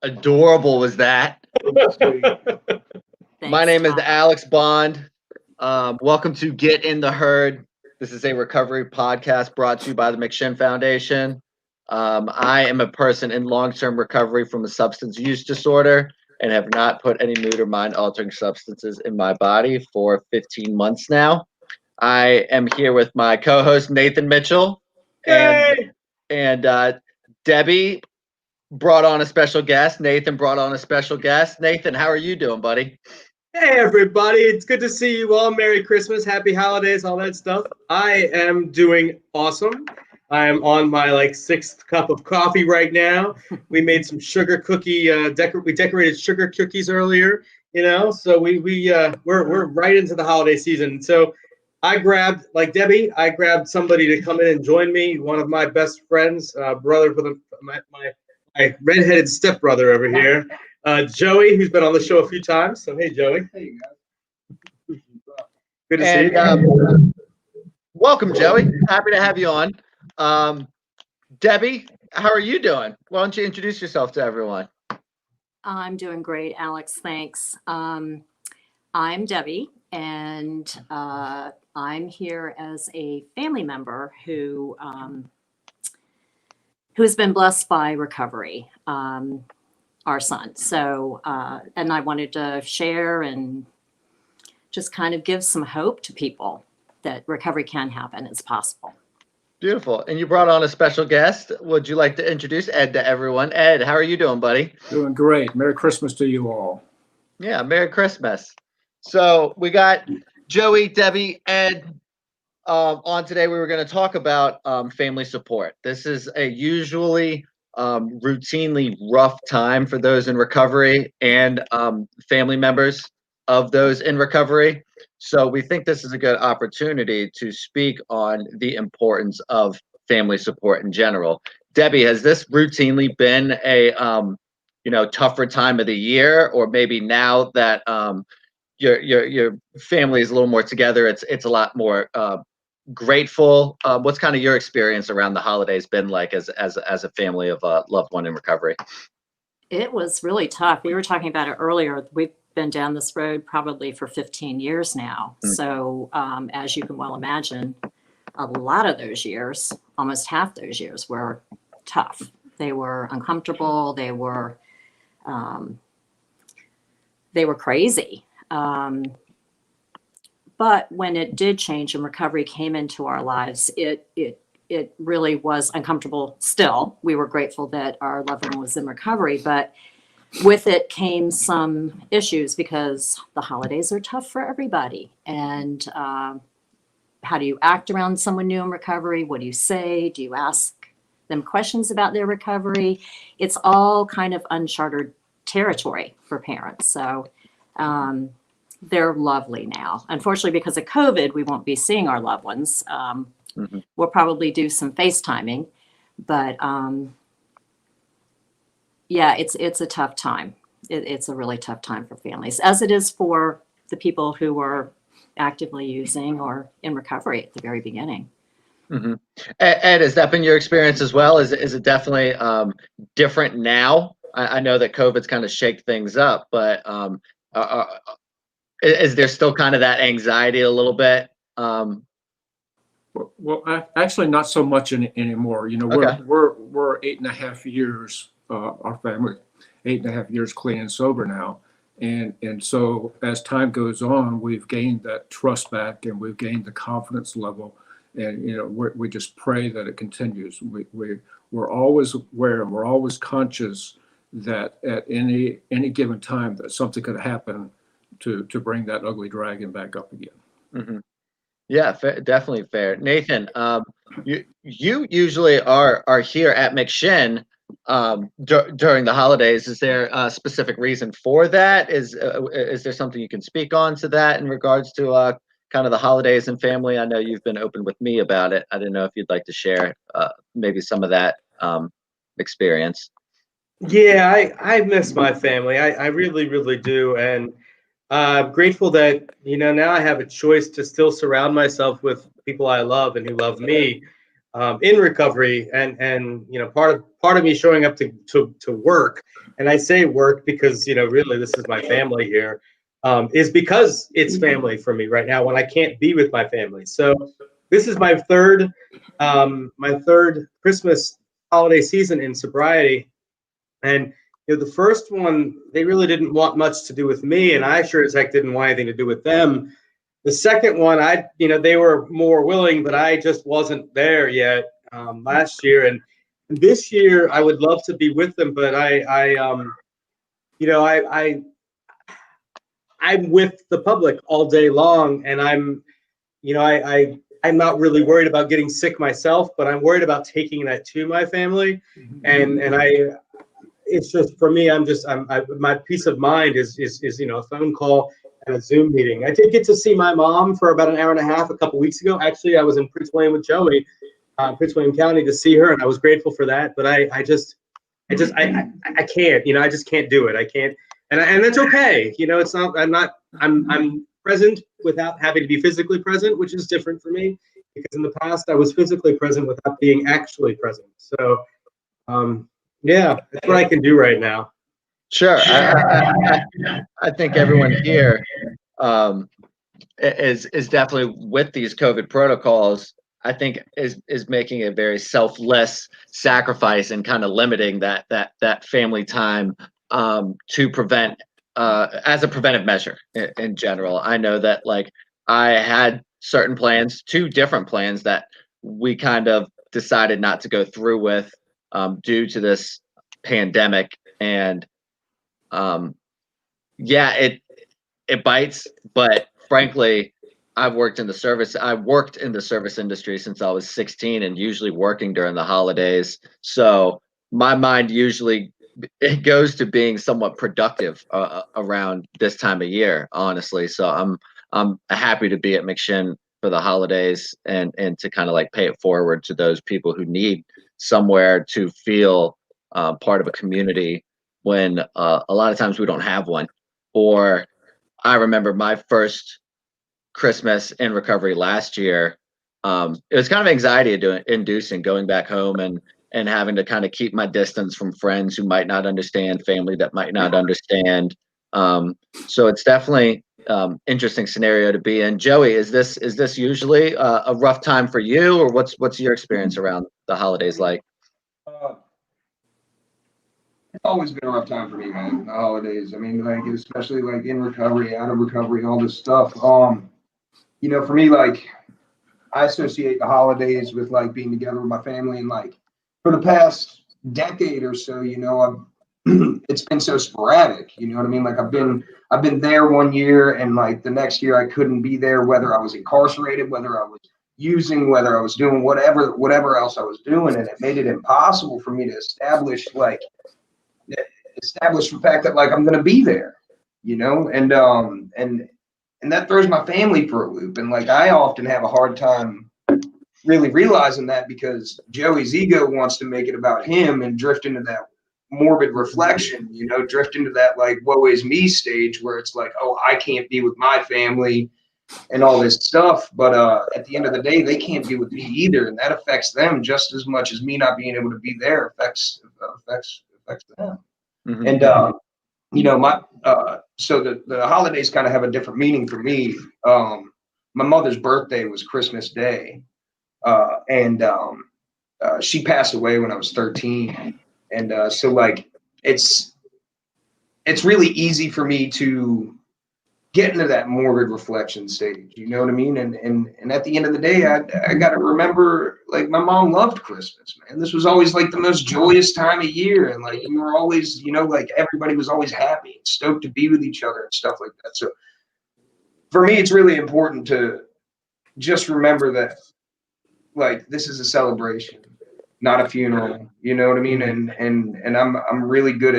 adorable was that? My Thanks, name is Tom. Alex Bond. Welcome to Get in the Herd. This is a recovery podcast brought to you by the McShin Foundation. I am a person in long-term recovery from a substance use disorder and have not put any mood or mind-altering substances in my body for 15 months now. I am here with my co-host Nathan Mitchell, and Yay! Debbie brought on a special guest. Nathan brought on a special guest. Nathan, how are you doing, buddy? Hey, everybody. It's good to see you all. Merry Christmas, happy holidays, all that stuff. I am doing awesome. I am on my sixth cup of coffee right now. We made some sugar cookie, we decorated sugar cookies earlier, so we're right into the holiday season. So I grabbed, like Debbie, I grabbed somebody to come in and join me, one of my best friends, brother for my redheaded stepbrother over here. Joey, who's been on the show a few times. So, hey, Joey. Hey, guys. Good to see you. Welcome, Joey. Happy to have you on. Debbie, how are you doing? Why don't you introduce yourself to everyone? I'm doing great, Alex. Thanks. I'm Debbie, and I'm here as a family member who has been blessed by recovery. Our son. So, and I wanted to share and just kind of give some hope to people that recovery can happen. It's possible. Beautiful. And you brought on a special guest. Would you like to introduce Ed to everyone? Ed, how are you doing, buddy? Doing great. Merry Christmas to you all. Yeah, Merry Christmas. So we got Joey, Debbie, Ed on today. We were going to talk about family support. This is a usually routinely rough time for those in recovery and family members of those in recovery. So we think this is a good opportunity to speak on the importance of family support in general. Debbie, has this routinely been a tougher time of the year, or maybe now that your family is a little more together, it's a lot more grateful? What's kind of your experience around the holidays been like as a family of a loved one in recovery? It was really tough. We were talking about it earlier. We've been down this road probably for 15 years now. So as you can well imagine, a lot of those years, almost half those years, were tough. They were uncomfortable. They were crazy. But when it did change and recovery came into our lives, it really was uncomfortable still. We were grateful that our loved one was in recovery, but with it came some issues because the holidays are tough for everybody. And how do you act around someone new in recovery? What do you say? Do you ask them questions about their recovery? It's all kind of uncharted territory for parents. So they're lovely now. Unfortunately, because of COVID, we won't be seeing our loved ones. We'll probably do some FaceTiming, but yeah, it's a tough time. It's a really tough time for families, as it is for the people who were actively using or in recovery at the very beginning. Mm-hmm. Ed, has that been your experience as well? Is it definitely different now? I know that COVID's kind of shake things up, but is there still kind of that anxiety a little bit? Well, actually, not so much anymore. Okay. We're 8.5 years. Our family, 8.5 years clean and sober now, and so as time goes on, we've gained that trust back, and we've gained the confidence level, and we just pray that it continues. We're always aware, we're always conscious that at any given time that something could happen to bring that ugly dragon back up again. Mm-hmm. Yeah, definitely fair. Nathan, you usually are here at McShin during the holidays. Is there a specific reason for that? Is there something you can speak on to that in regards to kind of the holidays and family? I know you've been open with me about it. I didn't know if you'd like to share maybe some of that experience. Yeah, I miss my family. I really, really do. And grateful that, now I have a choice to still surround myself with people I love and who love me in recovery. And part of me showing up to work and I say work because, really this is my family here, is because it's family for me right now when I can't be with my family. So this is my third Christmas holiday season in sobriety. And the first one, they really didn't want much to do with me, and I sure as heck didn't want anything to do with them. The second one, they were more willing, but I just wasn't there yet last year. And this year, I would love to be with them, but I'm with the public all day long, and I'm not really worried about getting sick myself, but I'm worried about taking that to my family, and it's just for me. My peace of mind is a phone call and a Zoom meeting. I did get to see my mom for about an hour and a half a couple weeks ago. Actually, I was in Prince William with Joey, Prince William County, to see her, and I was grateful for that. But I can't. I just can't do it. I can't, and that's okay. It's not. I'm present without having to be physically present, which is different for me because in the past I was physically present without being actually present. So. Yeah, that's what I can do right now. Sure. I think everyone here is definitely with these COVID protocols. I think is making a very selfless sacrifice and kind of limiting that family time to prevent as a preventive measure in general. I know that like I had certain plans, two different plans that we kind of decided not to go through with due to this pandemic, and yeah, it bites, but frankly, I worked in the service industry since I was 16 and usually working during the holidays. So my mind usually it goes to being somewhat productive around this time of year, honestly. So I'm happy to be at McShin for the holidays and to kind of like pay it forward to those people who need somewhere to feel part of a community when a lot of times we don't have one. Or I remember my first Christmas in recovery last year. It was kind of anxiety inducing going back home and having to kind of keep my distance from friends who might not understand, family that might not understand. So it's definitely interesting scenario to be in. Joey, is this usually a rough time for you, or what's your experience around the holidays like? It's always been a rough time for me, man. The holidays. I mean, like especially like in recovery, out of recovery, all this stuff. For me, like I associate the holidays with like being together with my family, and like for the past decade or so, it's been so sporadic. You know what I mean? Like I've been there one year, and like the next year I couldn't be there, whether I was incarcerated, whether I was using, whether I was doing whatever else I was doing, and it made it impossible for me to establish the fact that like I'm going to be there, and that throws my family for a loop. And like I often have a hard time really realizing that because Joey's ego wants to make it about him and drift into that morbid reflection, drift into that like woe is me stage where it's like, oh, I can't be with my family and all this stuff. But at the end of the day, they can't be with me either, and that affects them just as much as me not being able to be there affects them. Mm-hmm. And so the holidays kind of have a different meaning for me. My mother's birthday was Christmas Day, and she passed away when I was 13, and so like it's really easy for me to get into that morbid reflection stage, you know what I mean? And at the end of the day, I got to remember, like, my mom loved Christmas, man. This was always like the most joyous time of year. And like, you were always, like everybody was always happy and stoked to be with each other and stuff like that. So for me, it's really important to just remember that, like, this is a celebration, not a funeral, you know what I mean? And I'm really good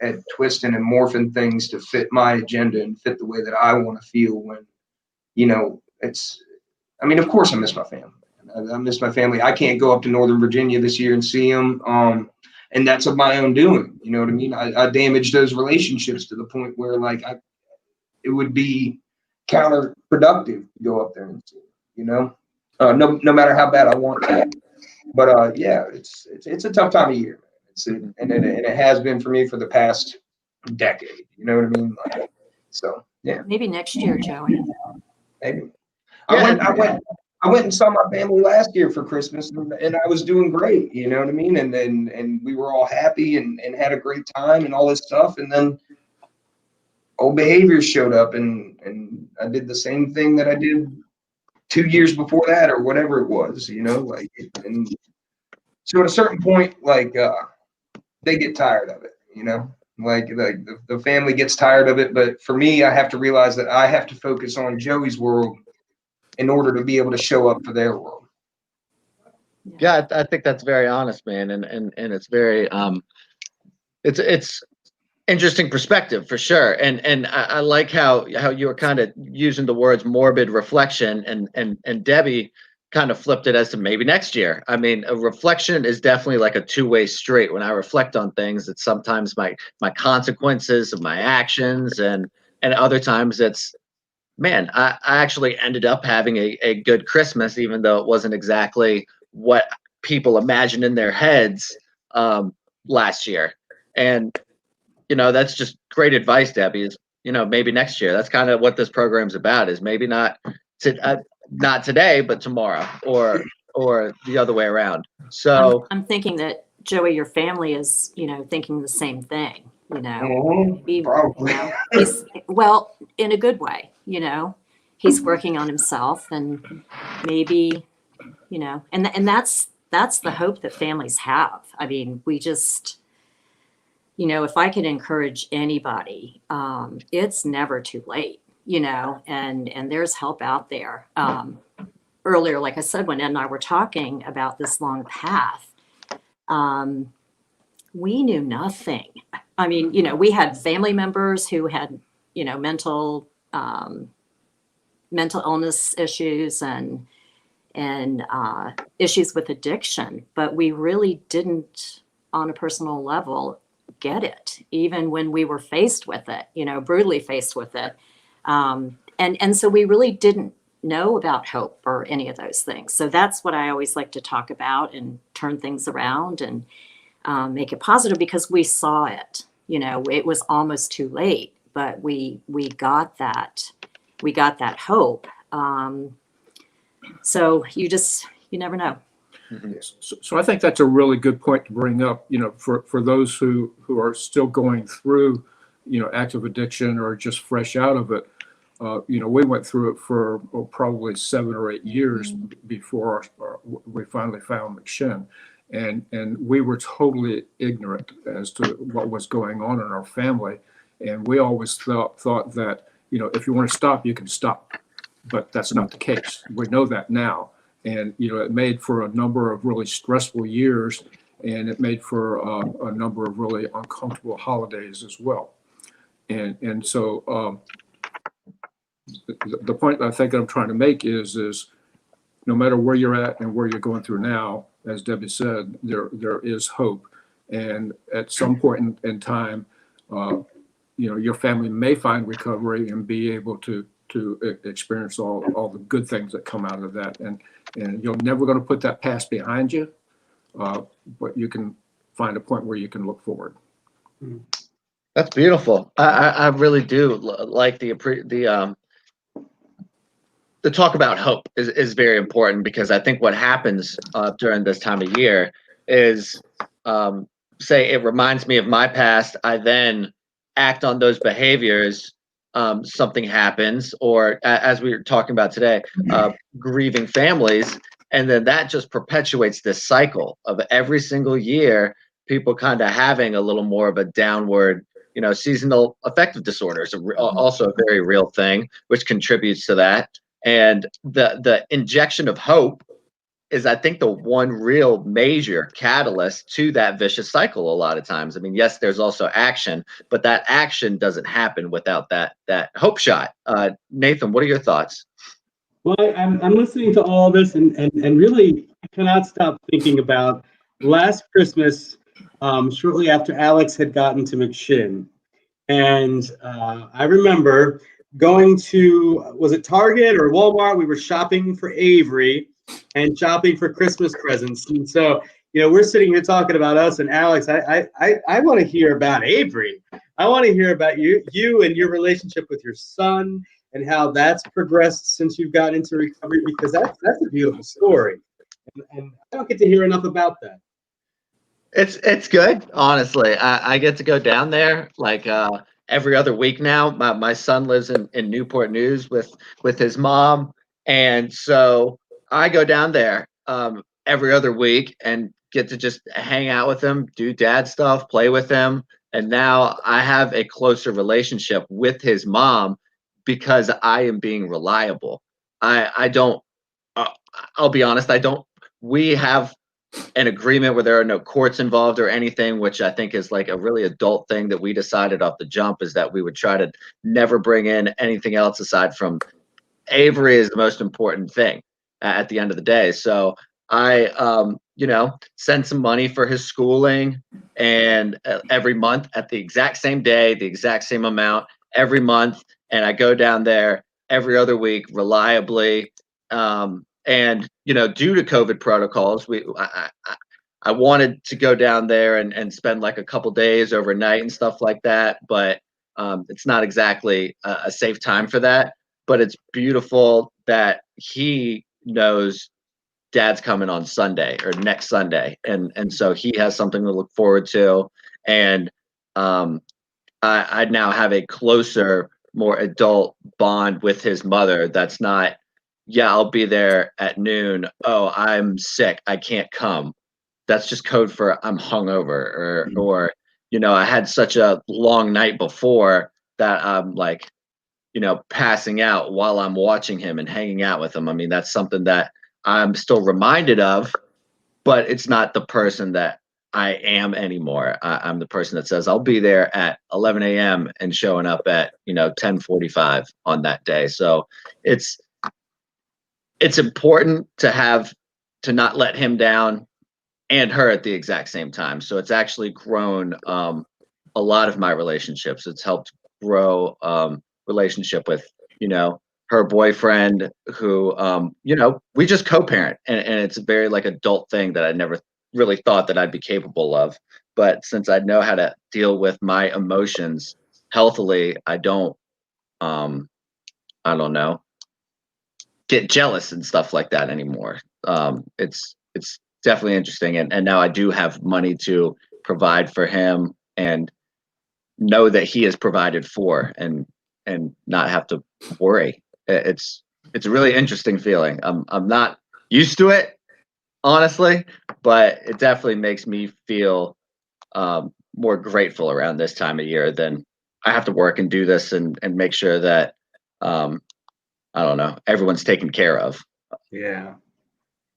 at twisting and morphing things to fit my agenda and fit the way that I want to feel when, of course I miss my family. I miss my family. I can't go up to Northern Virginia this year and see them. And that's of my own doing, you know what I mean? I damaged those relationships to the point where like it would be counterproductive to go up there and see them, no matter how bad I want to. But yeah, it's a tough time of year. And it has been for me for the past decade. You know what I mean? Like, so yeah, Maybe next year, Joey. maybe. Yeah. I went and saw my family last year for Christmas, and I was doing great. You know what I mean? And we were all happy and had a great time and all this stuff. And then old behaviors showed up, and I did the same thing that I did 2 years before that, or whatever it was. You know, like, and so at a certain point, like, they get tired of it. You know, like the family gets tired of it. But for me, I have to realize that I have to focus on Joey's world in order to be able to show up for their world. Yeah, I think that's very honest, man, and it's very it's interesting perspective for sure, and I like how you were kind of using the words morbid reflection, and Debbie kind of flipped it as to maybe next year. I mean, a reflection is definitely like a two-way street. When I reflect on things, it's sometimes my consequences of my actions, and other times it's, man, I actually ended up having a good Christmas, even though it wasn't exactly what people imagined in their heads last year. And, that's just great advice, Debbie, is, maybe next year. That's kind of what this program's about, is maybe not today, but tomorrow, or the other way around. So I'm thinking that, Joey, your family is, thinking the same thing, maybe, Probably. well, in a good way, he's working on himself, and maybe, and that's the hope that families have. I mean, we just, if I could encourage anybody, it's never too late, and there's help out there. Earlier, like I said, when Ed and I were talking about this long path, we knew nothing. I mean, we had family members who had, mental illness issues and issues with addiction, but we really didn't, on a personal level, get it, even when we were faced with it, brutally faced with it. And so we really didn't know about hope or any of those things. So that's what I always like to talk about and turn things around and make it positive, because we saw it. It was almost too late, but we got that hope. So you never know. So I think that's a really good point to bring up, for those who are still going through, active addiction or just fresh out of it. We went through it for probably 7 or 8 years before we finally found McShin. And we were totally ignorant as to what was going on in our family. And we always thought that, if you want to stop, you can stop. But that's not the case. We know that now. And, it made for a number of really stressful years, and it made for a number of really uncomfortable holidays as well. And so the point I think I'm trying to make is no matter where you're at and where you're going through now, as Debbie said, there is hope. And at some point in time, your family may find recovery and be able to experience all the good things that come out of that. And you're never going to put that past behind you, but you can find a point where you can look forward. that's beautiful. I really do like the talk about hope is very important, because I think what happens during this time of year is, say it reminds me of my past, I then act on those behaviors, something happens, or as we were talking about today, grieving families, and then that just perpetuates this cycle of every single year people kind of having a little more of a downward, seasonal affective disorders, also a very real thing, which contributes to that. And the injection of hope is, I think, the one real major catalyst to that vicious cycle a lot of times. I mean, yes, there's also action, but that action doesn't happen without that hope shot. Nathan, what are your thoughts? Well, I'm listening to all this, and really I cannot stop thinking about last Christmas, shortly after Alex had gotten to McShin. And I remember going to, was it Target or Walmart? We were shopping for Avery and shopping for Christmas presents. And so, we're sitting here talking about us and Alex. I want to hear about Avery. I want to hear about you and your relationship with your son and how that's progressed since you've gotten into recovery, because that's a beautiful story. And I don't get to hear enough about that. It's good, honestly. I get to go down there like every other week now. My son lives in Newport News with his mom, and so I go down there every other week and get to just hang out with him, do dad stuff, play with him, and now I have a closer relationship with his mom because I am being reliable. I don't. Uh, I'll be honest. I don't. We have an agreement where there are no courts involved or anything, which I think is like a really adult thing that we decided off the jump, is that we would try to never bring in anything else aside from Avery is the most important thing at the end of the day. So I, send some money for his schooling and every month at the exact same day, the exact same amount every month. And I go down there every other week reliably. And due to COVID protocols, I wanted to go down there and spend like a couple days overnight and stuff like that, but it's not exactly a safe time for that. But it's beautiful that he knows dad's coming on Sunday or next Sunday, and so he has something to look forward to, and I now have a closer, more adult bond with his mother. That's not, yeah, I'll be there at noon. Oh, I'm sick, I can't come. That's just code for I'm hungover, or I had such a long night before that I'm like, passing out while I'm watching him and hanging out with him. I mean, that's something that I'm still reminded of, but it's not the person that I am anymore. I'm the person that says I'll be there at 11 a.m. and showing up at 10:45 on that day. So it's important to not let him down and her at the exact same time. So it's actually grown a lot of my relationships. It's helped grow relationship with her boyfriend, who we just co-parent, and it's a very like adult thing that I never really thought that I'd be capable of. But since I know how to deal with my emotions healthily, I don't get jealous and stuff like that anymore. It's definitely interesting, and now I do have money to provide for him and know that he is provided for, and not have to worry. It's a really interesting feeling. I'm not used to it, honestly, but it definitely makes me feel more grateful around this time of year than I have to work and do this and make sure that I don't know, everyone's taken care of. Yeah,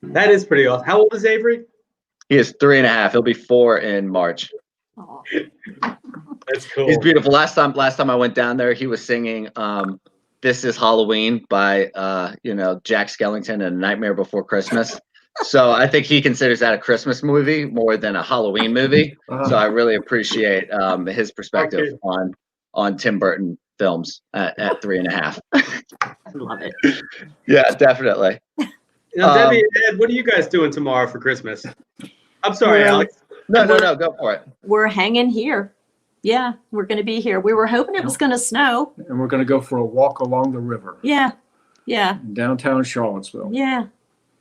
that is pretty awesome. How old is Avery? He is 3.5. He'll be 4 in March. Aw. That's cool. He's beautiful. Last time I went down there, he was singing "This Is Halloween" by Jack Skellington and A Nightmare Before Christmas. So I think he considers that a Christmas movie more than a Halloween movie. So I really appreciate his perspective on Tim Burton films at 3.5. Love it. Yeah, definitely. Now, Debbie and Ed, what are you guys doing tomorrow for Christmas? I'm sorry, Well, Alex. No, go for it. We're hanging here. Yeah, we're going to be here. We were hoping it was going to snow. And we're going to go for a walk along the river. Yeah. In downtown Charlottesville. Yeah.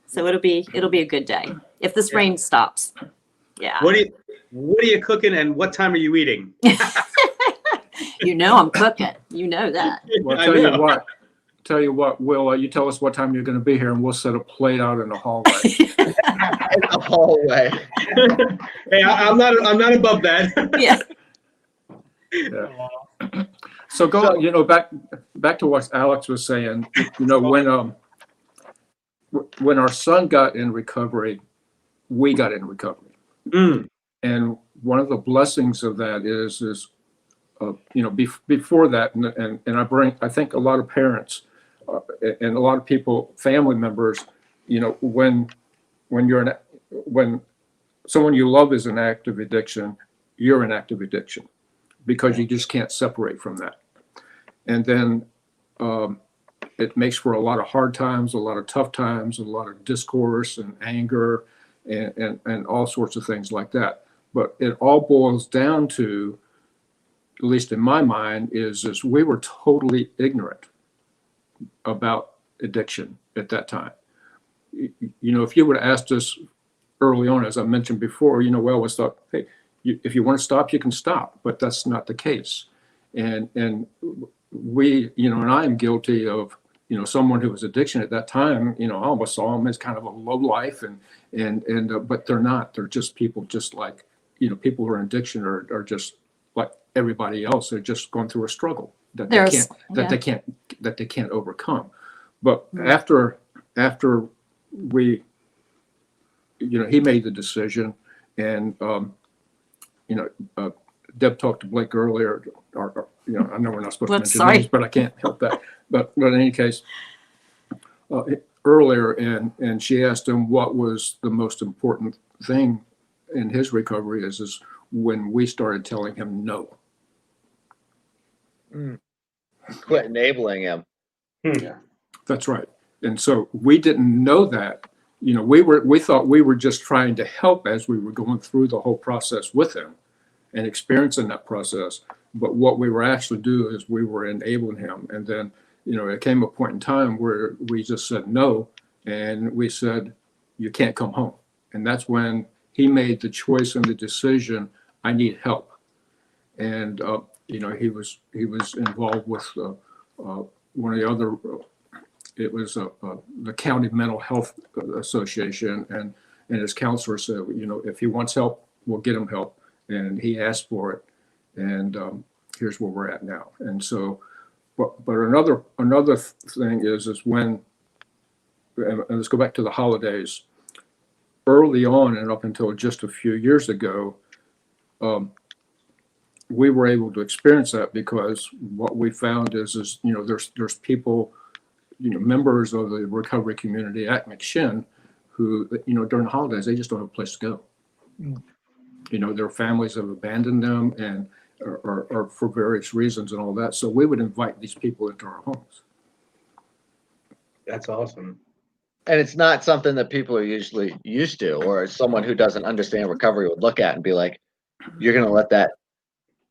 So it'll be a good day if this rain stops. Yeah. What are you cooking, and what time are you eating? I'm cooking. You know that. Well, I I'll know. tell you what, Will, you tell us what time you're going to be here, and we'll set a plate out in the hallway. In the hallway. Hey, I'm not above that. Yeah. Yeah. So back to what Alex was saying. When our son got in recovery, we got in recovery. And one of the blessings of that is before that, and I think a lot of parents and a lot of people, family members, when someone you love is in active addiction, you're in active addiction because you just can't separate from that. And then it makes for a lot of hard times, a lot of tough times, a lot of discourse and anger and all sorts of things like that. But it all boils down to, at least in my mind, is we were totally ignorant about addiction at that time. If you would have asked us early on, as I mentioned before, well, what's up? Hey, if you want to stop, you can stop, but that's not the case. And we, and I am guilty of, someone who was addiction at that time. I almost saw them as kind of a low life, but they're not. They're just people, just like, people who are in addiction are just like everybody else. They're just going through a struggle that they can't overcome. But after we, he made the decision, and Deb talked to Blake earlier. I know we're not supposed to mention names, but I can't help that. But in any case, earlier, and she asked him what was the most important thing in his recovery is when we started telling him no. Quit enabling him. Yeah. That's right. And so we didn't know that. We thought we were just trying to help as we were going through the whole process with him and experiencing that process. But what we were actually doing is we were enabling him. And then, it came a point in time where we just said no, and we said, you can't come home. And that's when he made the choice and the decision, I need help. And, he was involved with one of the other, it was the County Mental Health Association, and his counselor said, if he wants help, we'll get him help. And he asked for it, and here's where we're at now. And so, but another thing is when, and let's go back to the holidays. Early on and up until just a few years ago, we were able to experience that because what we found is there's people, members of the recovery community at McShin who, during the holidays, they just don't have a place to go. Their families have abandoned them and or for various reasons and all that. So we would invite these people into our homes. That's awesome. And it's not something that people are usually used to, or someone who doesn't understand recovery would look at and be like, you're going to let that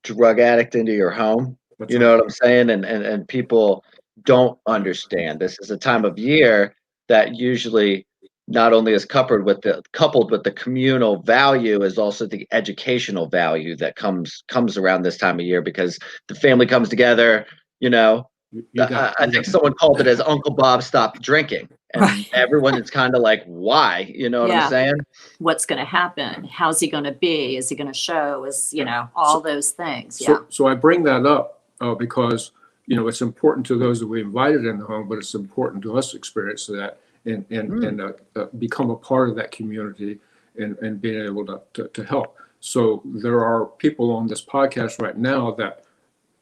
drug addict into your home? That's You know what I'm saying? And people don't understand. This is a time of year that usually not only is coupled with the communal value, is also the educational value that comes around this time of year, because the family comes together. I think someone called it as Uncle Bob stopped drinking, and everyone is kind of like, why? You know what I'm saying? What's going to happen? How's he going to be? Is he going to show? All those things. So I bring that up because it's important to those that we invited in the home, but it's important to us to experience that and become a part of that community and being able to help. So there are people on this podcast right now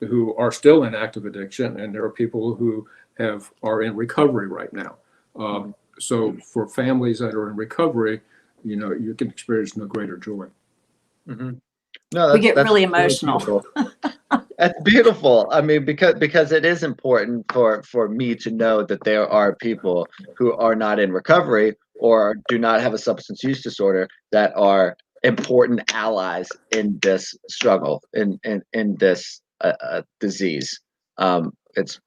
who are still in active addiction, and there are people who are in recovery right now. So for families that are in recovery, you can experience no greater joy. Mm-hmm. No, we get really emotional. Beautiful. That's beautiful. I mean, because it is important for me to know that there are people who are not in recovery or do not have a substance use disorder that are important allies in this struggle, in this disease. It's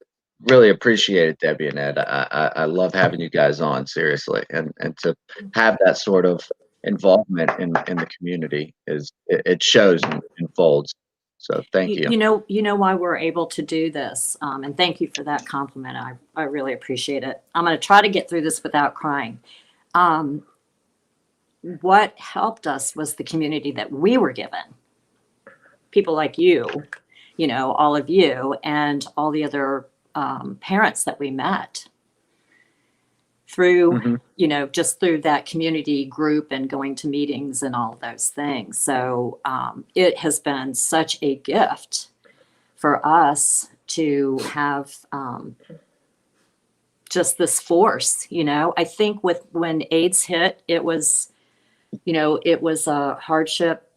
really appreciated, Debbie and Ed. I love having you guys on, seriously, and to have that sort of involvement in the community it shows and unfolds. So thank you. You know why we're able to do this, and thank you for that compliment. I really appreciate it. I'm going to try to get through this without crying. What helped us was the community that we were given. People like you, all of you, and all the other parents that we met through, just through that community group and going to meetings and all of those things. So it has been such a gift for us to have just this force. I think when AIDS hit, it was a hardship.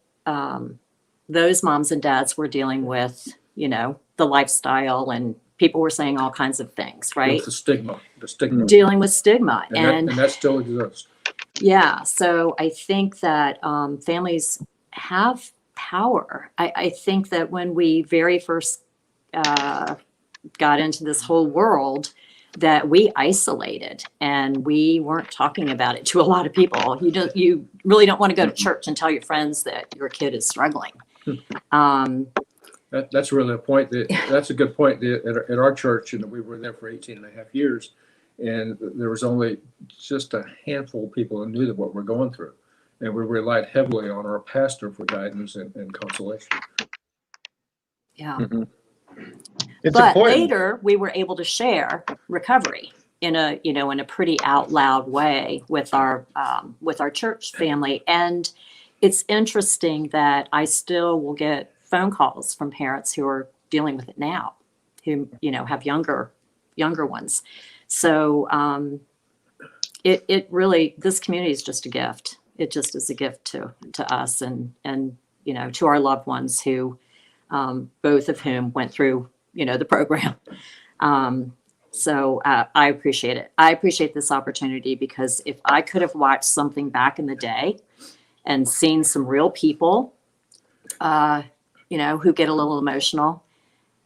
Those moms and dads were dealing with, the lifestyle, and people were saying all kinds of things, right? The stigma. Dealing with stigma. And that still exists. Yeah, so I think that families have power. I think that when we very first got into this whole world, that we isolated and we weren't talking about it to a lot of people. You really don't want to go to church and tell your friends that your kid is struggling. That's really a point. That's a good point. At our church, and we were there for 18 and a half years, and there was only just a handful of people who knew what we're going through. And we relied heavily on our pastor for guidance and consolation. Yeah. Mhm. It's But important. later we were able to share recovery in a pretty out loud way with our church family. And it's interesting that I still will get phone calls from parents who are dealing with it now, who, have younger ones. So it really, this community is just a gift. It just is a gift to us and to our loved ones who, both of whom went through, the program. So I appreciate it. I appreciate this opportunity because if I could have watched something back in the day and seen some real people, who get a little emotional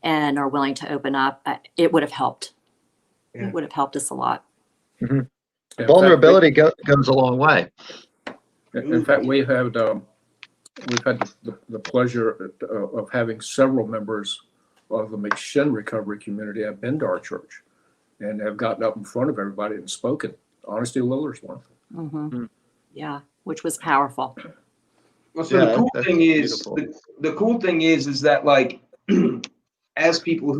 and are willing to open up, it would have helped. Yeah. It would have helped us a lot. Mhm. In fact, Vulnerability goes a long way. in fact, we've had the pleasure of having several members of the McShin recovery community have been to our church and have gotten up in front of everybody and spoken. Honesty Lillard's one. Mhm. Yeah, which was powerful. Well, so Yeah, the cool that's thing is, beautiful. the cool thing is that like, as people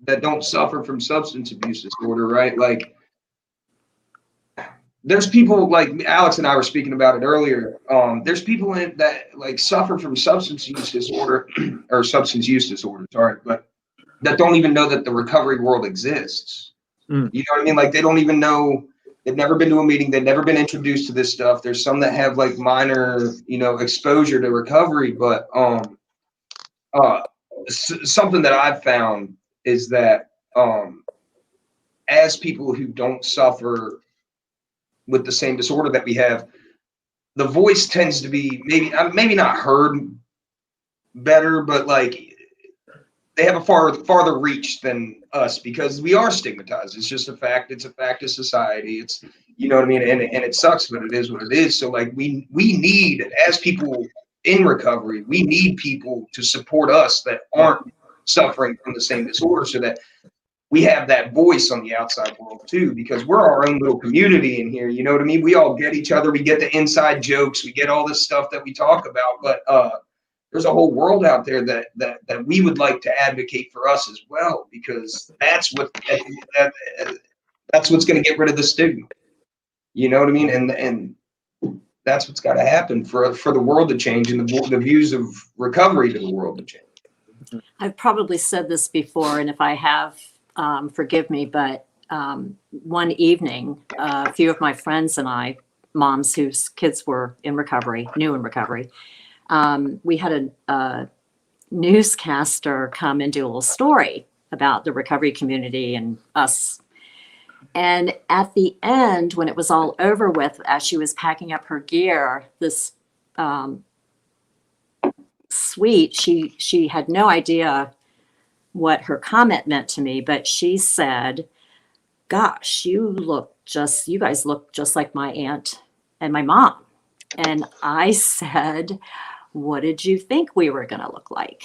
that don't suffer from substance abuse disorder, right? Like, there's people like Alex and I were speaking about it earlier. There's people that like suffer from substance use disorder or substance use disorder, sorry, but that don't even know that the recovery world exists. Mm. You know what I mean? Like they don't even know. They've never been to a meeting. They've never been introduced to this stuff. There's some that have like minor, exposure to recovery, but something that I've found is that as people who don't suffer with the same disorder that we have, the voice tends to be maybe not heard better, but like they have a farther reach than us because we are stigmatized. It's just a fact. It's a fact of society. It's, you know what I mean? And it sucks, but it is what it is. So like we need, as people in recovery, we need people to support us that aren't suffering from the same disorder so that we have that voice on the outside world too, because we're our own little community in here. You know what I mean? We all get each other. We get the inside jokes. We get all this stuff that we talk about, but there's a whole world out there that we would like to advocate for us as well, because that's what's going to get rid of the stigma. You know what I mean? And that's what's got to happen for the world to change and the views of recovery to the world to change. I've probably said this before, and if I have, forgive me, but one evening, a few of my friends and I, moms whose kids were new in recovery, we had a newscaster come and do a little story about the recovery community and us. And at the end, when it was all over with, as she was packing up her gear, this sweet, she had no idea what her comment meant to me, but she said, "Gosh, you guys look just like my aunt and my mom." And I said, "What did you think we were going to look like?"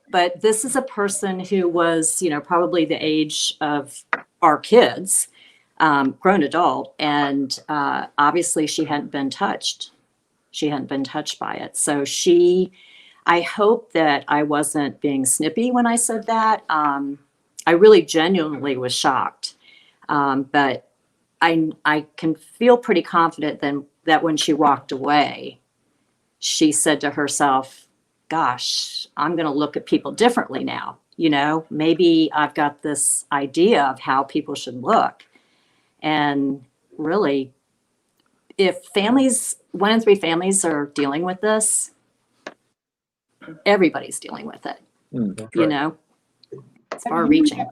But this is a person who was, probably the age of our kids, grown adult, and obviously she hadn't been touched. She hadn't been touched by it. So I hope that I wasn't being snippy when I said that. I really genuinely was shocked. But I can feel pretty confident then that when she walked away, she said to herself, "Gosh, I'm going to look at people differently now. Maybe I've got this idea of how people should look." And really, if 1 in 3 families are dealing with this, everybody's dealing with it. Mm. It's far reaching.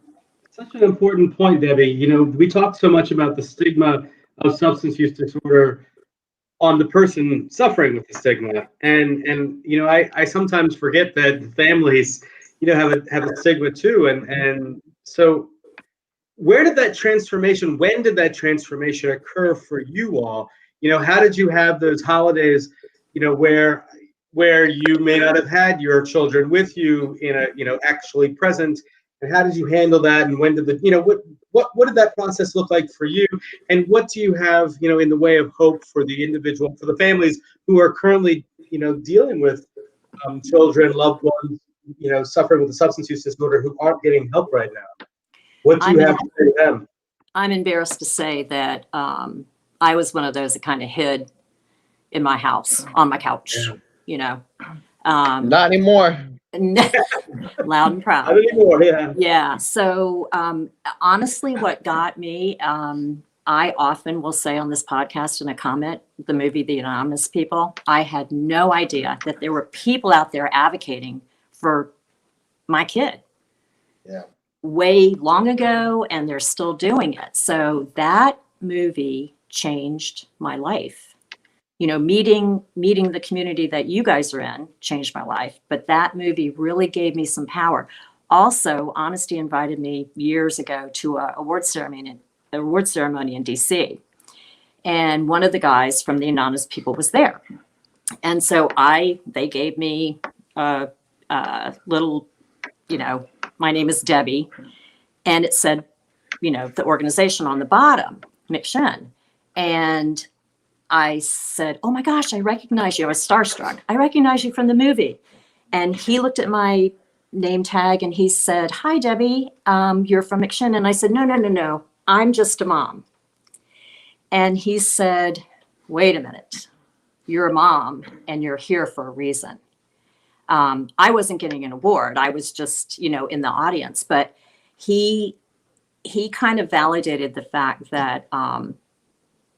Such an important point, Debbie. You know, we talk so much about the stigma of substance use disorder on the person suffering with the stigma, and you know, I sometimes forget that the families, you know, have a stigma too, and so where did that transformation? When did that transformation occur for you all? You know, how did you have those holidays? You know, where you may not have had your children with you in a, you know, actually present, and how did you handle that? And when did the, you know, what did that process look like for you? And what do you have, you know, in the way of hope for the individual, for the families who are currently, you know, dealing with children, loved ones, you know, suffering with a substance use disorder who aren't getting help right now? What do you I'm have to say to them? I'm embarrassed to say that I was one of those that kind of hid in my house on my couch, Yeah. you know, Not anymore. loud and Not proud. anymore, yeah. Yeah. So honestly, what got me, I often will say on this podcast in a comment, the movie The Anonymous People, I had no idea that there were people out there advocating for my kid. Yeah. Way long ago, and they're still doing it. So that movie changed my life. You know, meeting the community that you guys are in changed my life, but that movie really gave me some power. Also, Honesty invited me years ago to a award ceremony in DC, and one of the guys from the Anonymous People was there, and so they gave me a little, you know, my name is Debbie, and it said, you know, the organization on the bottom, McShin. And I said, oh my gosh, I recognize you. I was starstruck. I recognize you from the movie. And he looked at my name tag and he said, hi, Debbie, you're from McShin. And I said, no, no, no, no, I'm just a mom. And he said, wait a minute, you're a mom and you're here for a reason. I wasn't getting an award. I was just, you know, in the audience, but he kind of validated the fact that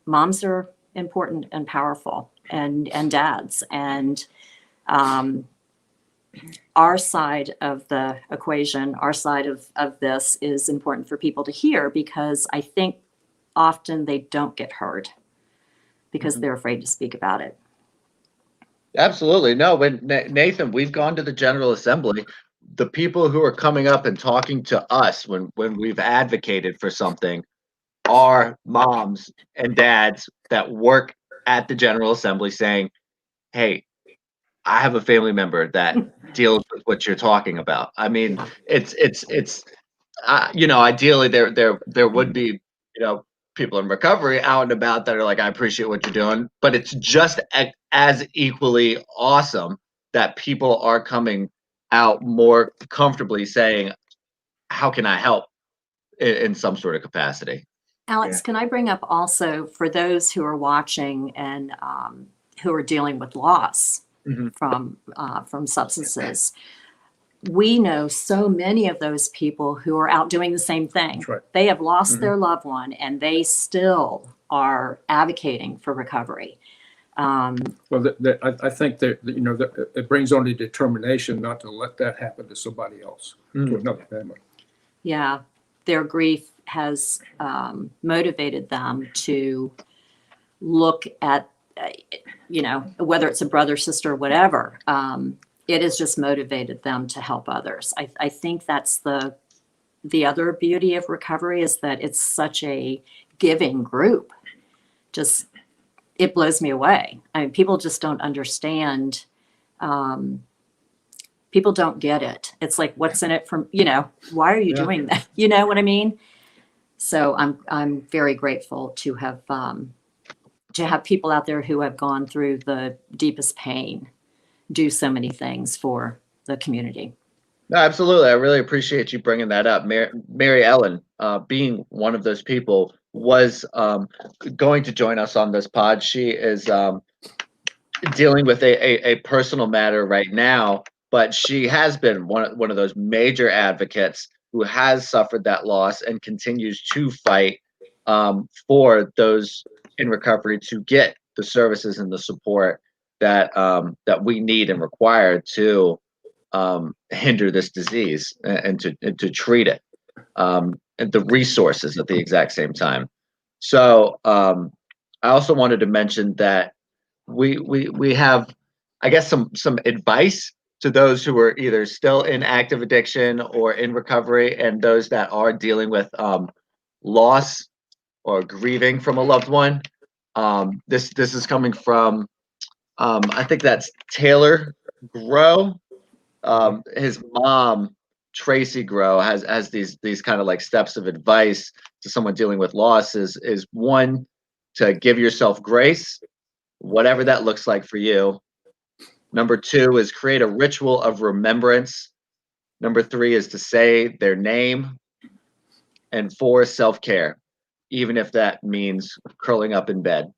moms are important and powerful, and dads, and our side of the equation, our side of this is important for people to hear, because I think often they don't get heard because they're afraid to speak about it. Absolutely. No, but Nathan, we've gone to the General Assembly. The people who are coming up and talking to us when we've advocated for something are moms and dads that work at the General Assembly saying, hey, I have a family member that deals with what you're talking about. I mean, it's you know, ideally there would be, you know, people in recovery out and about that are like, I appreciate what you're doing, but it's just as equally awesome that people are coming out more comfortably saying, how can I help in some sort of capacity? Alex, can I bring up also, for those who are watching and who are dealing with loss from substances, we know so many of those people who are out doing the same thing. That's right. They have lost their loved one and they still are advocating for recovery. Well, I think that, you know, that it brings on the determination not to let that happen to somebody else, to another family. Yeah, their grief has motivated them to look at, you know, whether it's a brother, sister, whatever. It has just motivated them to help others. I think that's the other beauty of recovery, is that it's such a giving group. Just, it blows me away. I mean, people just don't understand. People don't get it. It's like, what's in it from, you know, why are you doing that? You know what I mean? So I'm very grateful to have people out there who have gone through the deepest pain do so many things for the community. No, absolutely. I really appreciate you bringing that up. Mary Ellen, being one of those people, was going to join us on this pod. She is dealing with a personal matter right now, but she has been one of those major advocates who has suffered that loss and continues to fight for those in recovery to get the services and the support that that we need and require to hinder this disease and to treat it. and the resources at the exact same time. So I also wanted to mention that we have, I guess, some advice to those who are either still in active addiction or in recovery, and those that are dealing with loss or grieving from a loved one. This is coming from I think that's Taylor Grow. His mom, Tracy Grow, has these kind of like steps of advice to someone dealing with loss is one, to give yourself grace, whatever that looks like for you. Number two is create a ritual of remembrance. Number three is to say their name. And four, self-care, even if that means curling up in bed.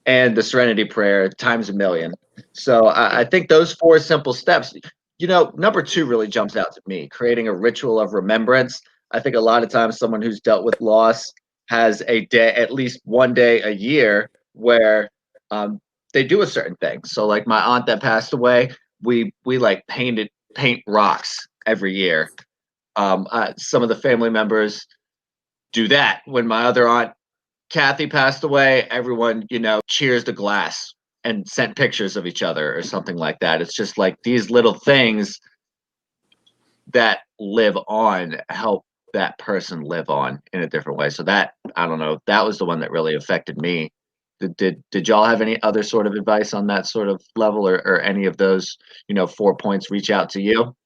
And the serenity prayer times a million. So I think those four simple steps, number two really jumps out to me, creating a ritual of remembrance. I think a lot of times someone who's dealt with loss has a day, at least one day a year, where they do a certain thing. So like my aunt that passed away, we like paint rocks every year. Some of the family members do that. When my other aunt Kathy passed away, everyone, cheers the glass and sent pictures of each other or something like that. It's just like these little things that live on help that person live on in a different way. So that, I don't know, that was the one that really affected me. Did y'all have any other sort of advice on that sort of level, or any of those, 4 points reach out to you?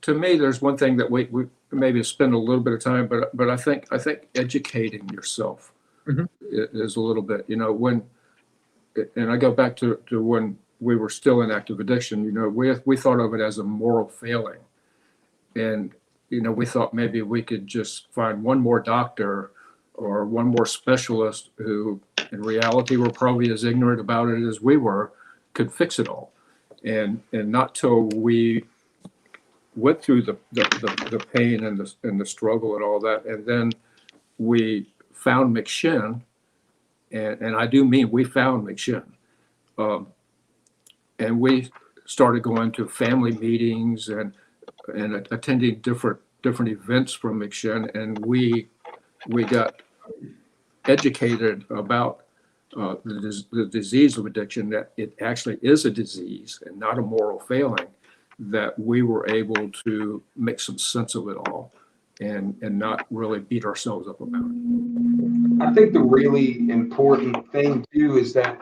To me, there's one thing that we maybe spend a little bit of time, but I think educating yourself is a little bit, when, and I go back to when we were still in active addiction, we thought of it as a moral failing. And, we thought maybe we could just find one more doctor or one more specialist who in reality were probably as ignorant about it as we were, could fix it all. And not till we went through the pain and the struggle and all that, and then we found McShin, and I do mean we found McShin, and we started going to family meetings and attending different events from McShin, and we got educated about the disease of addiction, that it actually is a disease and not a moral failing, that we were able to make some sense of it all and not really beat ourselves up about it. I think the really important thing too is that,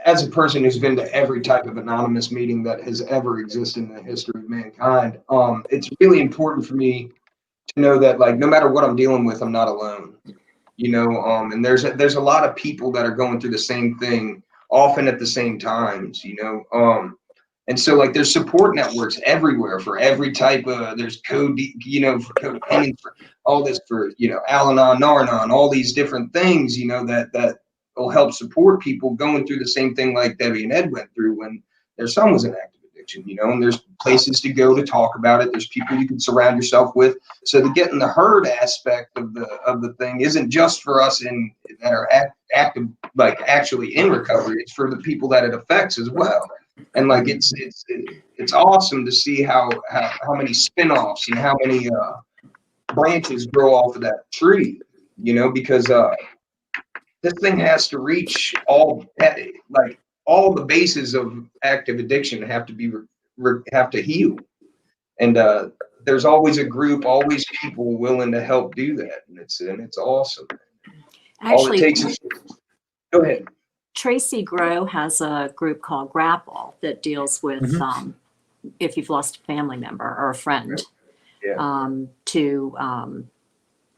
as a person who's been to every type of anonymous meeting that has ever existed in the history of mankind, it's really important for me to know that, like, no matter what I'm dealing with, I'm not alone. And there's a lot of people that are going through the same thing, often at the same times. And so, like, there's support networks everywhere for every type of, there's code, for codependency, for all this, for, Al-Anon, Nar-Anon, all these different things, that will help support people going through the same thing like Debbie and Ed went through when their son was in active addiction, and there's places to go to talk about it. There's people you can surround yourself with. So the getting the herd aspect of the thing isn't just for us that are active, like actually in recovery. It's for the people that it affects as well. And like it's awesome to see how many spin-offs and how many branches grow off of that tree, because this thing has to reach all the bases of active addiction have to be have to heal. And there's always a group, always people willing to help do that, and it's awesome. Actually, all it takes is, go ahead. Tracy Grow has a group called Grapple that deals with if you've lost a family member or a friend to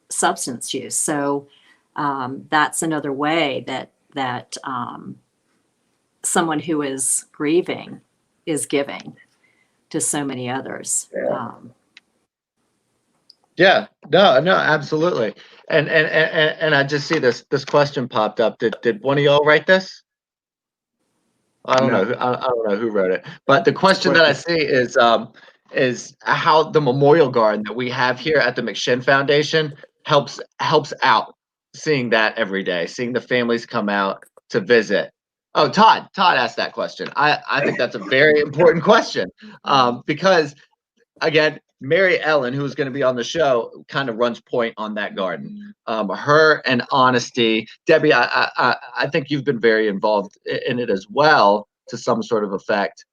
substance use. So that's another way that someone who is grieving is giving to so many others. Yeah, no, absolutely. And I just see this question popped up. Did one of y'all write this? I don't know. I don't know who wrote it. But the question that I see is how the memorial garden that we have here at the McShin Foundation helps out, seeing that every day, seeing the families come out to visit. Oh, Todd asked that question. I think that's a very important question, because again, Mary Ellen, who's going to be on the show, kind of runs point on that garden. Her and Honesty, Debbie, I think you've been very involved in it as well to some sort of effect.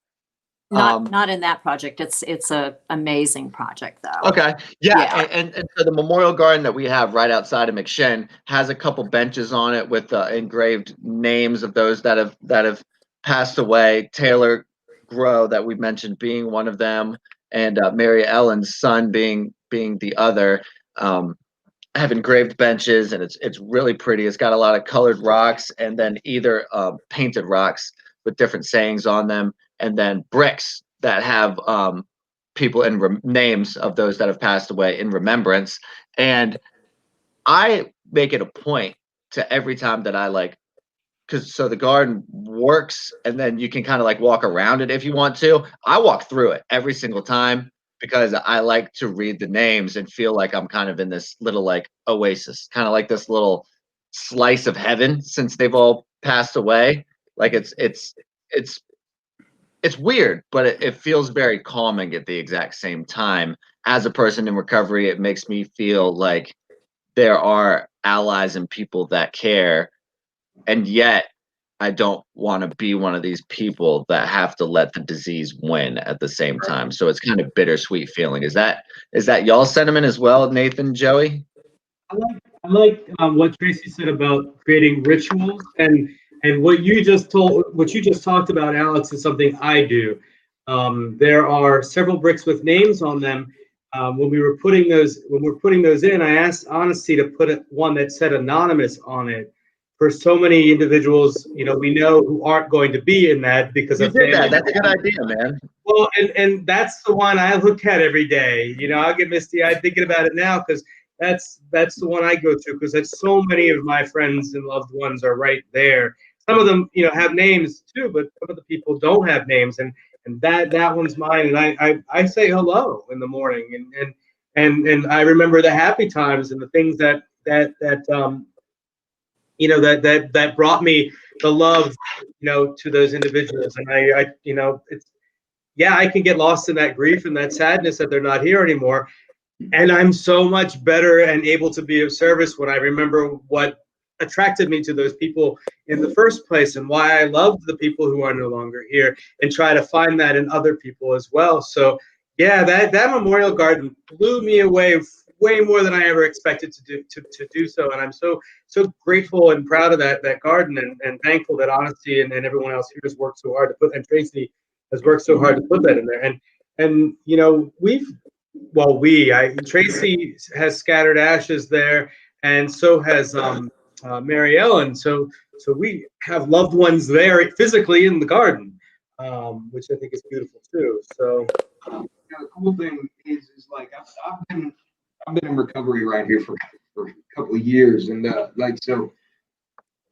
Not in that project. It's a amazing project though. Okay. Yeah. Yeah. And so the memorial garden that we have right outside of McShin has a couple benches on it with engraved names of those that have passed away. Taylor Grow, that we mentioned, being one of them, and Mary Ellen's son being the other. Have engraved benches, and it's really pretty. It's got a lot of colored rocks, and then either painted rocks with different sayings on them, and then bricks that have people and names of those that have passed away in remembrance. And I make it a point to every time that I because so the garden works, and then you can kind of walk around it if you want to. I walk through it every single time because I like to read the names and feel like I'm kind of in this little oasis, kind of like this little slice of heaven since they've all passed away. Like it's weird, but it feels very calming at the exact same time. As a person in recovery, it makes me feel like there are allies and people that care, and yet I don't want to be one of these people that have to let the disease win at the same time. So it's kind of bittersweet feeling. Is that y'all's sentiment as well, Nathan, Joey? I like what Tracy said about creating rituals, and what you just talked about, Alex, is something I do. There are several bricks with names on them. When we're putting those in, I asked Honesty to put one that said anonymous on it. For so many individuals, we know who aren't going to be in that because You of did that. family. That's a good idea, man. Well, and that's the one I look at every day. I'll get misty-eyed thinking about it now because that's the one I go to because that's so many of my friends and loved ones are right there. Some of them, have names too, but some of the people don't have names, and that one's mine. And I say hello in the morning, and I remember the happy times and the things that brought me the love, to those individuals. And I can get lost in that grief and that sadness that they're not here anymore. And I'm so much better and able to be of service when I remember what attracted me to those people in the first place and why I loved the people who are no longer here, and try to find that in other people as well. So yeah, that memorial garden blew me away way more than I ever expected to do so. And I'm so grateful and proud of that garden, and thankful that Honesty and everyone else here has worked so hard to put, and Tracy has worked so hard to put that in there. And Tracy has scattered ashes there, and so has Mary Ellen. So we have loved ones there physically in the garden, which I think is beautiful too. So the cool thing is I've been in recovery right here for a couple of years, and so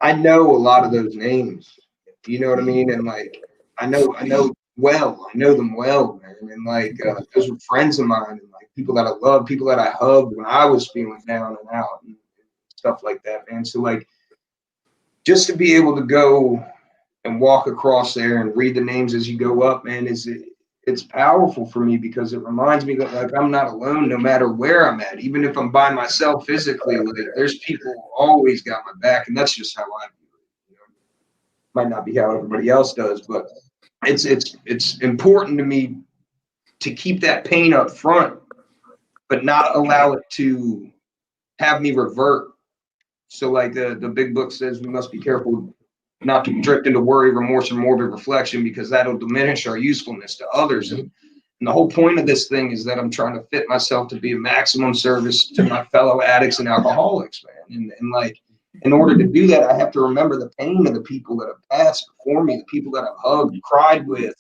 I know a lot of those names. You know what I mean? And I know them well, man. And those were friends of mine, and people that I love, people that I hugged when I was feeling down and out and stuff like that, man. So just to be able to go and walk across there and read the names as you go up, man, it's powerful for me because it reminds me that I'm not alone no matter where I'm at. Even if I'm by myself physically, there's people who always got my back, and that's just how I view it. Might not be how everybody else does, but it's important to me to keep that pain up front, but not allow it to have me revert. So the big book says, we must be careful not to drift into worry, remorse, or morbid reflection, because that'll diminish our usefulness to others. And the whole point of this thing is that I'm trying to fit myself to be a maximum service to my fellow addicts and alcoholics, man. And in order to do that, I have to remember the pain of the people that have passed before me, the people that I've hugged, cried with,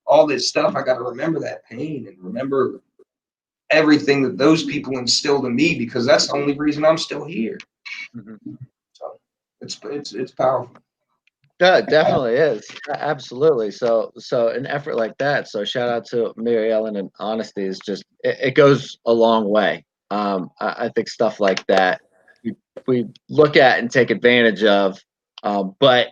all this stuff. I got to remember that pain and remember everything that those people instilled in me, because that's the only reason I'm still here. Mm-hmm. So it's powerful. Yeah, it definitely is. Absolutely. So an effort like that. So shout out to Mary Ellen, and Honesty is just it goes a long way. I think stuff like that we look at and take advantage of. But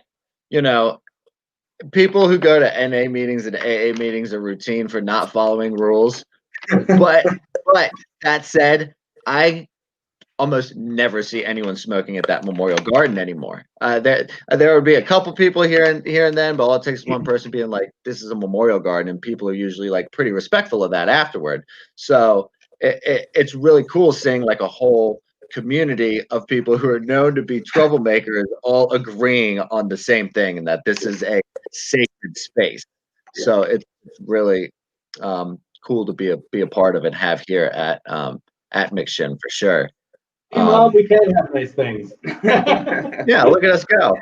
people who go to NA meetings and AA meetings are routine for not following rules. but that said, I almost never see anyone smoking at that Memorial Garden anymore. There would be a couple people here and then, but all it takes is one person being like, "This is a Memorial Garden," and people are usually like pretty respectful of that afterward. So it's really cool seeing like a whole community of people who are known to be troublemakers all agreeing on the same thing, and that this is a sacred space. So it's really cool to be a part of and have here at McShin for sure. Hey, Mom, we can have nice things. Yeah, look at us go.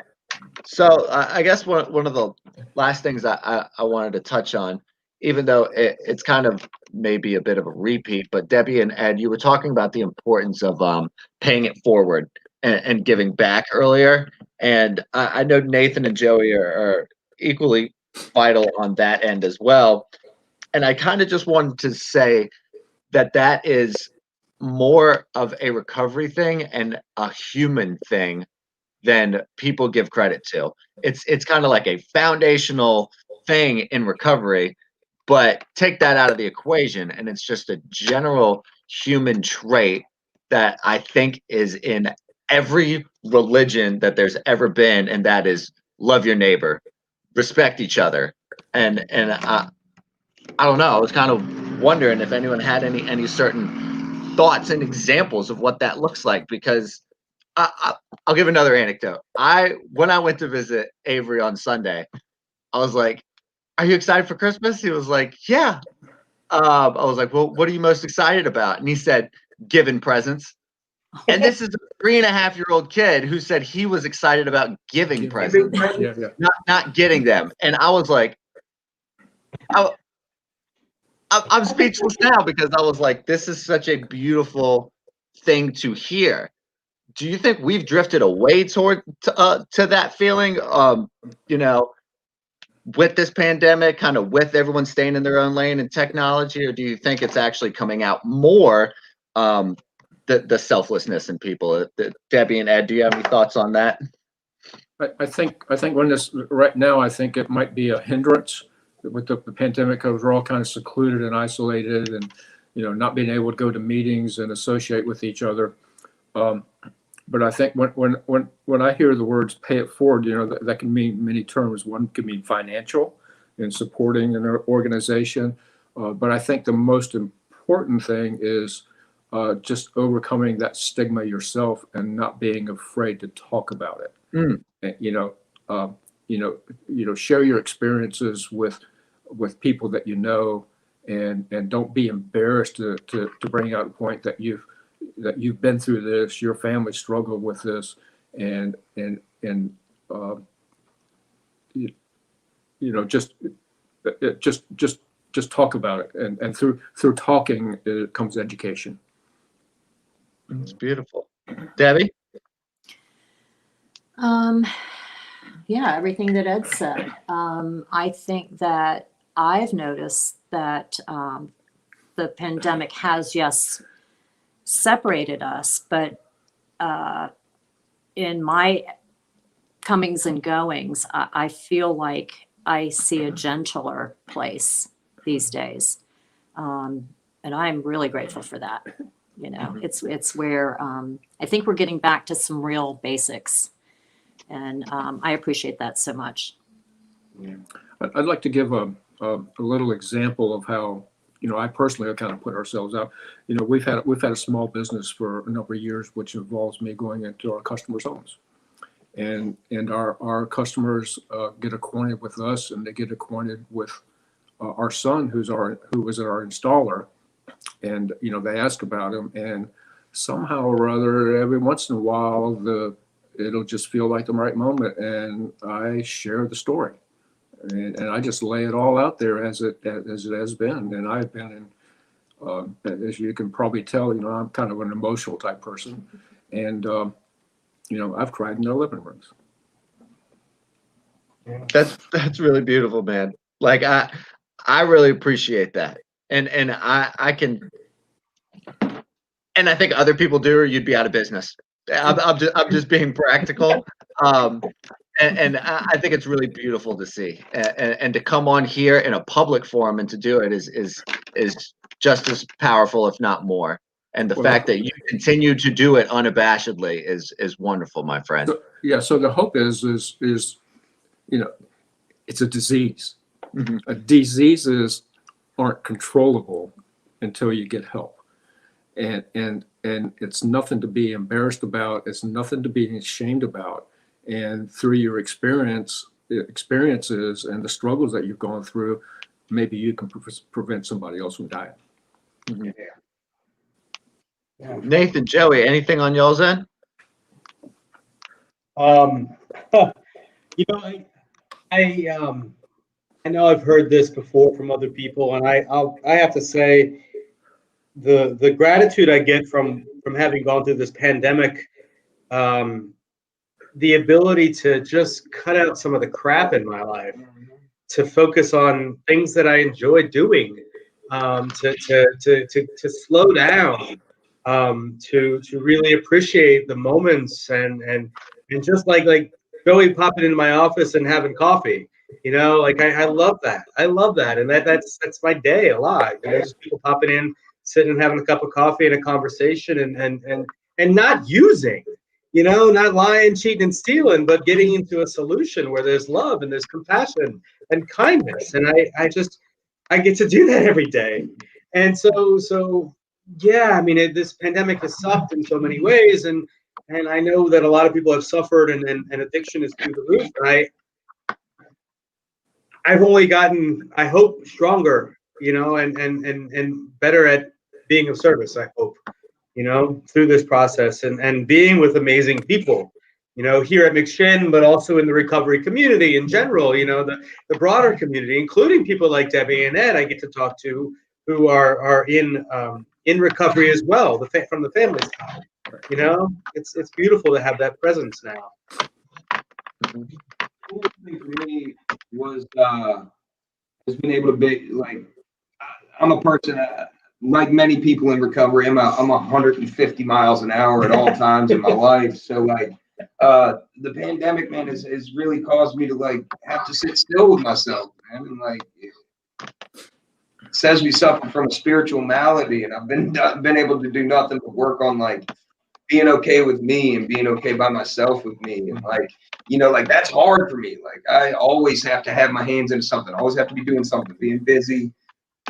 So I guess one of the last things I wanted to touch on, even though it's kind of maybe a bit of a repeat, but Debbie and Ed, you were talking about the importance of paying it forward and giving back earlier. And I know Nathan and Joey are equally vital on that end as well. And I kind of just wanted to say that is more of a recovery thing and a human thing than people give credit to. It's kind of like a foundational thing in recovery, but take that out of the equation and it's just a general human trait that I think is in every religion that there's ever been, and that is love your neighbor, respect each other. And I don't know, I was kind of wondering if anyone had any certain thoughts and examples of what that looks like, because I'll give another anecdote. When I went to visit Avery on Sunday, I was like, "Are you excited for Christmas?" He was like, "Yeah." I was like, "Well, what are you most excited about?" And he said, "Giving presents." And this is a 3.5-year-old kid who said he was excited about giving presents, Yeah, yeah. not getting them. And I was like, I'm speechless now, because I was like, this is such a beautiful thing to hear. Do you think we've drifted away to that feeling, you know, with this pandemic, kind of with everyone staying in their own lane and technology, or do you think it's actually coming out more, the selflessness in people? Debbie and Ed, do you have any thoughts on that? I think when this right now, I think it might be a hindrance with the pandemic, because we're all kind of secluded and isolated, and not being able to go to meetings and associate with each other. But I think when I hear the words "pay it forward," that can mean many terms. One can mean financial, in supporting an organization, but I think the most important thing is just overcoming that stigma yourself and not being afraid to talk about it. Mm. Share your experiences with people that and don't be embarrassed to bring out a point that you've been through this, your family struggled with this, and just talk about it, and through talking comes education. It's beautiful. Debbie? Yeah, everything that Ed said. I think that I've noticed that the pandemic has, yes, separated us, but in my comings and goings, I feel like I see a gentler place these days. And I'm really grateful for that. It's where I think we're getting back to some real basics. And I appreciate that so much. I'd like to give a little example of how I personally have kind of put ourselves out. We've had a small business for a number of years, which involves me going into our customers' homes, and our customers get acquainted with us, and they get acquainted with our son, who was our installer, and they ask about him, and somehow or other, every once in a while, it'll just feel like the right moment, and I share the story, and I just lay it all out there as it has been. And I've been in, as you can probably tell, I'm kind of an emotional type person, and I've cried in their living rooms. That's really beautiful, man. Like I really appreciate that, and I can, and I think other people do, or you'd be out of business. I'm just being practical. and I think it's really beautiful to see, and to come on here in a public forum and to do it is just as powerful, if not more. And the Well, fact that you continue to do it unabashedly is wonderful, my friend. yeah. So the hope is, you know, it's a disease. Mhm. Diseases aren't controllable until you get help. And it's nothing to be embarrassed about. It's nothing to be ashamed about. And through your experiences and the struggles that you've gone through, maybe you can prevent somebody else from dying. Mhm. Yeah. Nathan, Joey, anything on y'all's end? You know, I know I've heard this before from other people, and I have to say the gratitude I get from having gone through this pandemic, the ability to just cut out some of the crap in my life, to focus on things that I enjoy doing, to slow down, to really appreciate the moments and just like Joey popping into my office and having coffee. You know, like I love that. I love that, and that's my day a lot. You know, just people popping in, sitting and having a cup of coffee and a conversation, and not using. You know, not lying, cheating, and stealing, but getting into a solution where there's love and there's compassion and kindness. And I get to do that every day. And so yeah, I mean, this pandemic has sucked in so many ways, and I know that a lot of people have suffered, and addiction is through the roof. And I've only gotten, I hope, stronger, you know, and better at being of service, I hope, you know, through this process, and being with amazing people, you know, here at McShin, but also in the recovery community in general, you know, the broader community, including people like Debbie and Ed I get to talk to, who are in recovery as well, from the family side. You know, it's beautiful to have that presence now. Cool thing for me was being able to be like, I'm a person like many people in recovery. I'm 150 miles an hour at all times in my life. So like the pandemic, man, has really caused me to like have to sit still with myself, man, and like it says we suffer from a spiritual malady, and I've been able to do nothing but work on like being okay with me and being okay by myself with me. And like, you know, like that's hard for me. Like I always have to have my hands into something. I always have to be doing something, being busy.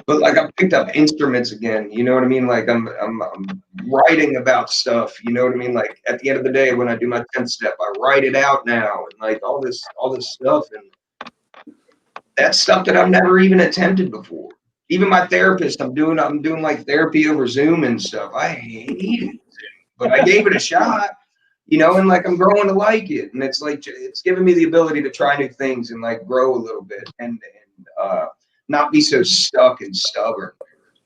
But like I picked up instruments again, you know what I mean? Like I'm writing about stuff, you know what I mean? Like at the end of the day, when I do my 10th step, I write it out now, and like all this stuff. And that's stuff that I've never even attempted before. Even my therapist, I'm doing like therapy over Zoom and stuff. I hate it, but I gave it a shot, you know, and like I'm growing to like it. And it's like, it's giving me the ability to try new things and like grow a little bit, and not be so stuck and stubborn,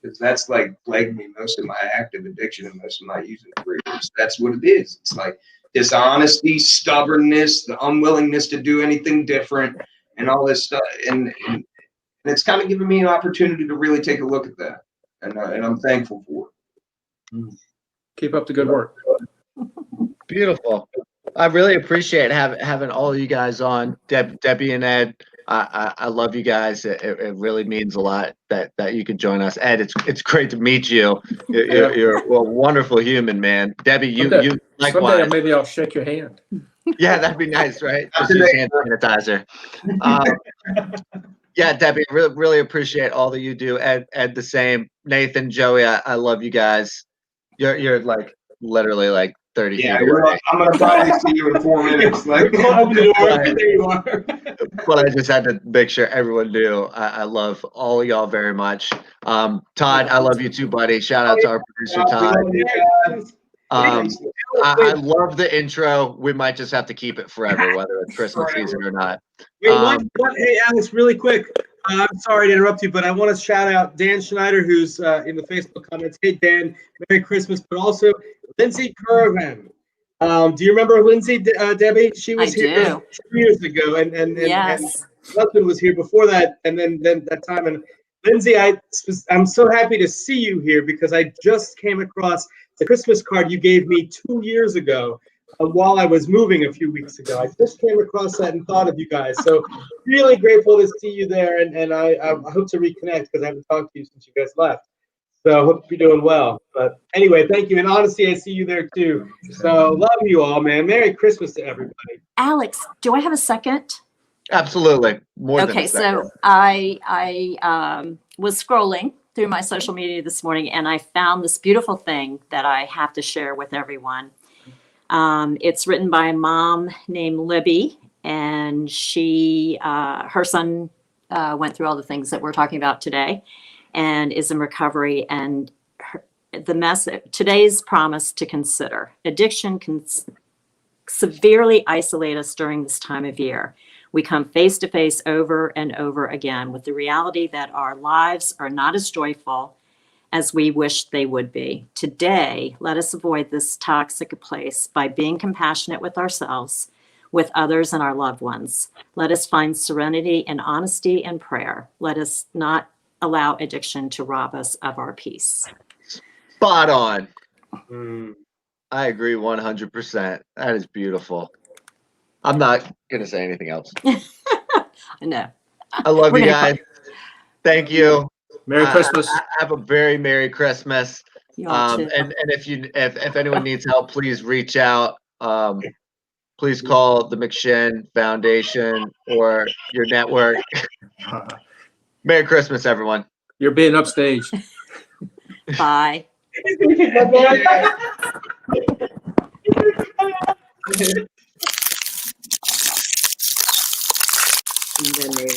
because that's like plagued me most of my active addiction and most of my using careers. That's what it is. It's like dishonesty, stubbornness, the unwillingness to do anything different, and all this stuff. And it's kind of given me an opportunity to really take a look at that. And I'm thankful for it. Keep up the good work. Beautiful. I really appreciate having all of you guys on. Debbie and Ed, I love you guys. It really means a lot that you could join us. Ed, it's great to meet you. You're a wonderful human, man. Debbie, you Someday likewise. maybe I'll shake your hand. Yeah, that'd be nice, right? Just use hand sanitizer. Yeah, Debbie, really appreciate all that you do. Ed, the same. Nathan, Joey, I love you guys. You're like literally like 30 Yeah, feet away. I'm gonna probably see you in 4 minutes. Like, Open the door. There you are. But I just had to make sure everyone knew I love all of y'all very much. Todd, I love you too, buddy. Shout out to our producer, Todd. I love the intro. We might just have to keep it forever, whether it's Christmas season or not. Wait, hey, Alex, really quick. I'm sorry to interrupt you, but I want to shout out Dan Schneider, who's in the Facebook comments. Hey, Dan, Merry Christmas, but also Lindsay Curran. Do you remember Lindsay, Debbie? She was here 2 years ago, and Yes. husband was here before that, and then that time. And Lindsay, I'm so happy to see you here, because I just came across the Christmas card you gave me 2 years ago while I was moving a few weeks ago. I just came across that and thought of you guys. So really grateful to see you there, and I hope to reconnect because I haven't talked to you since you guys left. So I hope you're doing well. But anyway, thank you. And honestly, I see you there too. So love you all, man. Merry Christmas to everybody. Alex, do I have a second? Absolutely. More than Okay, a second. so I was scrolling through my social media this morning, and I found this beautiful thing that I have to share with everyone. It's written by a mom named Libby, and her son went through all the things that we're talking about today and is in recovery. And the message, today's promise to consider: addiction can severely isolate us during this time of year. We come face to face over and over again with the reality that our lives are not as joyful as we wish they would be. Today, let us avoid this toxic place by being compassionate with ourselves, with others, and our loved ones. Let us find serenity in honesty and prayer. Let us not allow addiction to rob us of our peace. Spot on. Mm. I agree 100%. That is beautiful. I'm not going to say anything else. No. I love you guys. Thank you. Merry Christmas. Have a very Merry Christmas. You all too. And if anyone needs help, please reach out. Please call the McShin Foundation or your network. Merry Christmas, everyone. You're being upstaged. Bye. And then they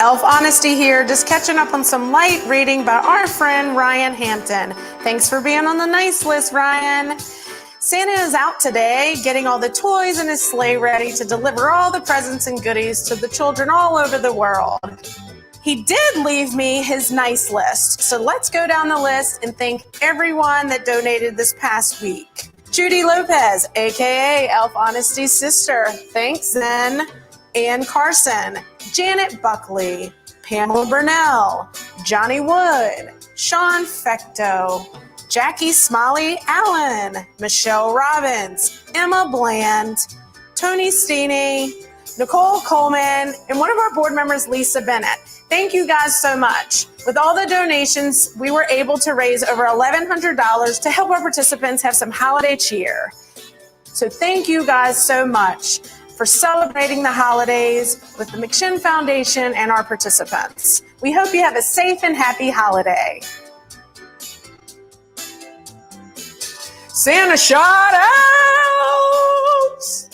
Elf Honesty here, just catching up on some light reading by our friend Ryan Hampton. Thanks for being on the nice list, Ryan. Santa is out today, getting all the toys in his sleigh ready to deliver all the presents and goodies to the children all over the world. He did leave me his nice list, so let's go down the list and thank everyone that donated this past week. Judy Lopez, aka Elf Honesty's sister, thanks Zen. Ann Carson, Janet Buckley, Pamela Burnell, Johnny Wood, Sean Fecto, Jackie Smalley Allen, Michelle Robbins, Emma Bland, Tony Steeney, Nicole Coleman, and one of our board members, Lisa Bennett. Thank you guys so much. With all the donations, we were able to raise over $1,100 to help our participants have some holiday cheer. So thank you guys so much for celebrating the holidays with the McShin Foundation and our participants. We hope you have a safe and happy holiday. Santa shout outs!